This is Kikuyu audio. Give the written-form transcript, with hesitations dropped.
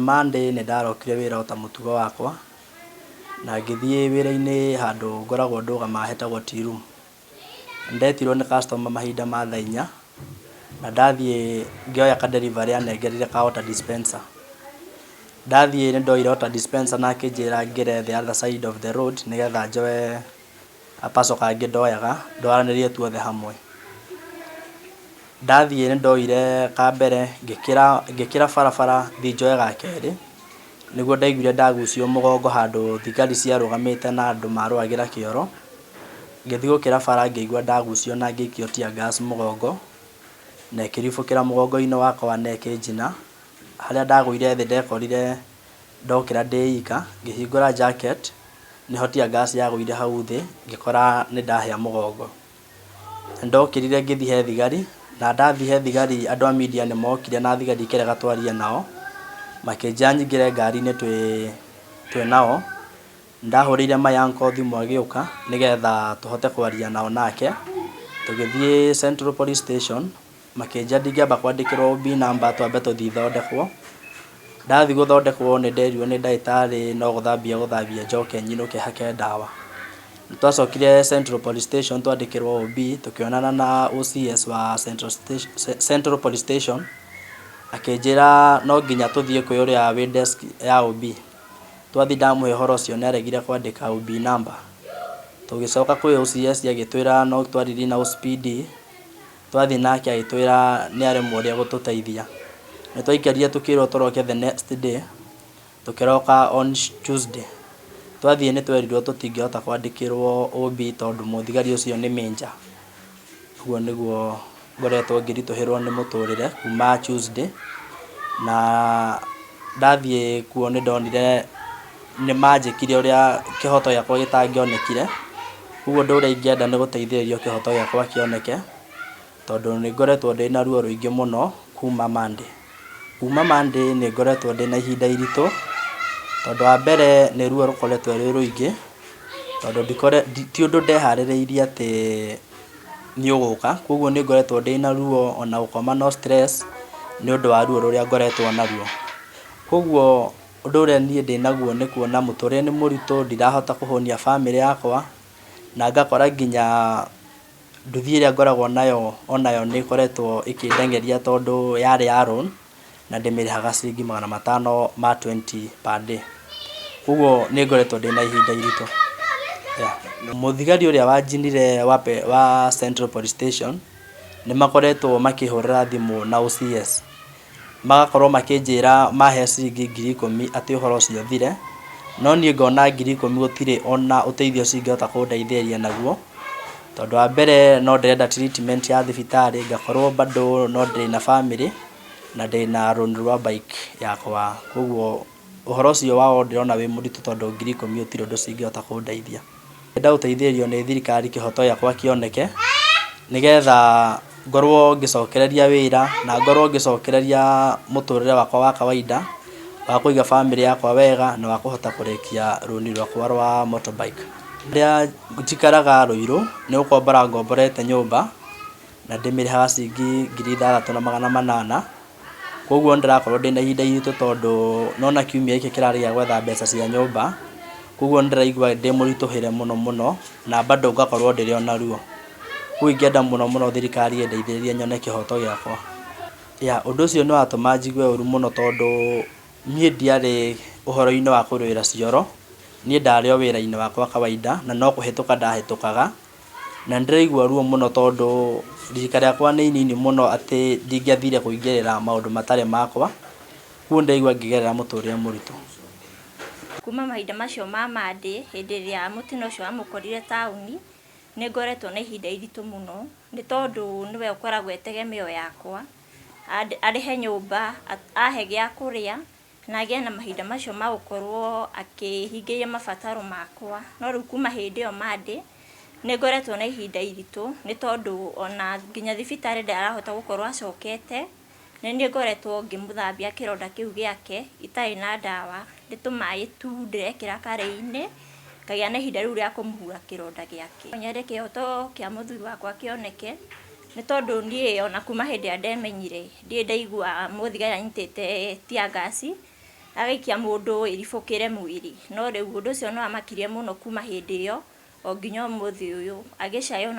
Monday nĩ ndarokire wĩra ta mũtugo wakwa na ngĩthiĩ wĩra-inĩ handũ ngoragwo ndũgama hetagwo tea room. Ndetirwo nĩ customer mahinda ma thaa 4 na ndathiĩ ngĩoya ka delivery anengerire ka water dispenser. Ndathiĩ nĩ ndoire water dispenser na akĩnjĩra ngĩre the other side of the road nĩgetha njoe gapaco kangĩ ndoyaga ndwaranĩrie tuothe hamwe. Ndathiĩ nĩ ndoire ka mbere ngĩkĩra barabara thiĩ njoe ga kerĩ nĩguo ndaiguire ndagucio mũgongo handũ thigari ciarũgamĩte na andũ marũagĩra kĩoro. Ngĩthiĩ gũkĩra bara ngĩigua ndagucio na ngĩikio tear gas mũgongo na ĩkĩribũkĩra mũgongo-inĩ wakwa na ĩkĩnjina. Harĩa ndagũire thĩ ndekorire ndokĩra ndĩ ika, ngĩhingũra jacket nĩho tear gas yagũire hau thĩ ngĩkora nĩ ndahĩa mũgongo. Ndokĩrire ngĩthiĩ he thigari na ndathiĩ he thigari andũ a media nĩ mokire na thigari ikĩrega twarie nao makĩnjĩra nyingĩre ngari-inĩ twĩ nao. Ndahũrĩire my uncle thimũ agĩũka nĩgetha tũhote kwaria nao nake. Tũgĩthiĩ Central Police Station makĩnjĩra ndingĩamba kwandĩkĩrwo OB number twambe tũthiĩ thondekwo. Ndathiĩ gũthondekwo nĩ nderirwo nĩ ndagĩtarĩ no gũthambia njoke nyinũke hake ndawa. Nĩ twacokire Central Police Station twandĩkĩrwo OB tũkĩonana na OCS wa Central Police Station akĩnjĩra no nginya tũthiĩ kwĩ ũrĩa wĩ desk ya OB. Twathiĩ ndamũhe ũhoro ũcio nĩ aregire kwandĩka OB number. Tũgĩcoka kwĩ OCS agĩtwĩra no twarithie na speed. Twathiĩ nake agĩtwĩra nĩ aremwo ũrĩa gũtũteithia. Nĩ twaikarire tũkĩrwo tũroke the next day, tũkĩroka on Tuesday. Twathiĩ nĩ twerirwo tũtingĩhota kwandĩkĩrwo OB tondũ mũthigari ũcio nĩ major. Ũguo nĩguo ngoretwo ngĩritũhĩrwo nĩ mũtũrĩre kuma Tuesday, na ndathiĩ kuo nĩ ndonire nĩ manjĩkire ũrĩa kĩhoto gĩakwa gĩtangĩonekire. Ũguo ũndũ ũrĩa ingĩenda nĩ gũteithĩrĩrio kĩhoto gĩakwa kĩoneke tondũ nĩ ngoretwo ndĩna ruo rũingĩ mũno kuma Monday. Kuma Monday nĩ ngoretwo ndĩna ihinda iritũ tondũ wa mbere nĩ ruo rũkoretwo rwĩ rũingĩ tondũ ti ũndũ ndeharĩrĩirie atĩ nĩ ũgũka. Koguo nĩ ngoretwo ndĩna ruo ona gũkoma no stress nĩ ũndũ wa ruo rũrĩa ngoretwo naruo. Koguo ũndũ ũrĩa niĩ ndĩnaguo nĩ kuona mũtũrĩre nĩ mũritũ, ndirahota kũhũnia family yakwa na ngakora nginya nduthi ĩrĩa ngoragwo nayo onayo nĩ ĩkoretwo ĩkĩndengeria tondũ yarĩ ya loan na ndĩmĩrĩhaga ciringi 500 ma 20 per day. Koguo nĩ ngoretwo ndĩna ihinda iritũ. Mũthigari ũrĩa wanjinire wa Central Police Station nĩ makoretwo makĩhũrĩra thimũ na OCS magakorwo makĩnjĩra mahe ciringi 10,000 atĩ ũhoro ũcio ũthire, no niĩ ngona 10,000 gũtirĩ ona ũteithio cingĩhota kũndeithĩrĩria naguo. Tondũ wa mbere no ndĩrenda treatment ya thibitarĩ, ngakorwo bado no ndĩ na family na ndĩ na loan rwa bike yakwa. Koguo ũhoro ũcio wao ndĩrona wĩ mũritũ tondũ 10,000 ũtirĩ ũndũ cingĩhota kũndeithia. Ndĩrenda gũteithĩrĩrio nĩ thirikari kĩhoto gĩakwa kĩoneke nĩgetha ngorwo ngĩcokereria wĩra na ngorwo ngĩcokereria mũtũrĩre wakwa wa kawaida wa kũiga family yakwa wega na wa kũhota kũrĩkia loan rwakwa rwa motorbike. Rĩrĩa njikaraga Ruiru nĩ gũkombora ngomborete nyũmba na ndĩmĩrĩhaga ciringi 6,800. Koguo ndĩrakorwo ndĩna ihinda iritũ tondũ nona kiumia gĩkĩ kĩrarĩ gĩa gwetha mbeca cia nyũmba. Koguo ndĩraigua ndĩ mũritũhĩre mũno na bado ngakorwo ndĩrĩ ona ruo. Koguo ingĩenda mũno thirikari ĩndeithĩrĩrie nyone kĩhoto gĩakwa. Ũndũ ũcio nĩ watũma njigue ũru mũno tondũ niĩ ndiarĩ ũhoro-inĩ wa kũrũĩra cioro. Niĩ ndarĩ o wĩra-inĩ wakwa kawaida na no kũhĩtũka ndahĩtũkaga, na ndĩraigua ruo mũno tondũ rika rĩakwa nĩ inini mũno atĩ ndingĩathire kũingĩrĩra maũndũ matarĩ makwa. Koguo ndĩraigua ngĩgerera mũtũrĩre mũritũ. Kuma mahinda macio ma Monday hĩndĩ ĩrĩa mũtino ũcio wamũkorire taũni, nĩ ngoretwo na ihinda iritũ mũno nĩ tondũ nĩwe ũkoragwo etegemeo yakwa, arĩhe nyũmba, ahe gĩa kũrĩa na agĩe na mahinda macio ma gũkorwo akĩhingĩria mabataro makwa. No rĩu kuma hĩndĩ ĩyo Monday nĩ ngoretwo na ihinda iritũ nĩ tondũ ona nginya thibitarĩ ndarahota gũkorwo acokete. Nĩ niĩ ngoretwo ngĩmũthambia kĩronda kĩu gĩake itarĩ na ndawa, nĩ tũmaĩ tu ndĩrekĩra karĩ-inĩ ngagĩa na ihinda rĩu rĩa kũmũhura kĩronda gĩake. Nyende kĩhoto kĩa mũthuri wakwa kĩoneke nĩ tondũ niĩ ona kuma hĩndĩ ĩrĩa ndemenyire ndirĩ ndaigua mũthigari anyitĩte tear gas agaikia mũndũ iribũkĩre mwĩrĩ. No rĩu ũndũ ũcio no amakirie mũno kuma hĩndĩ ĩyo o nginya ũmũthĩ ũyũ agĩcayona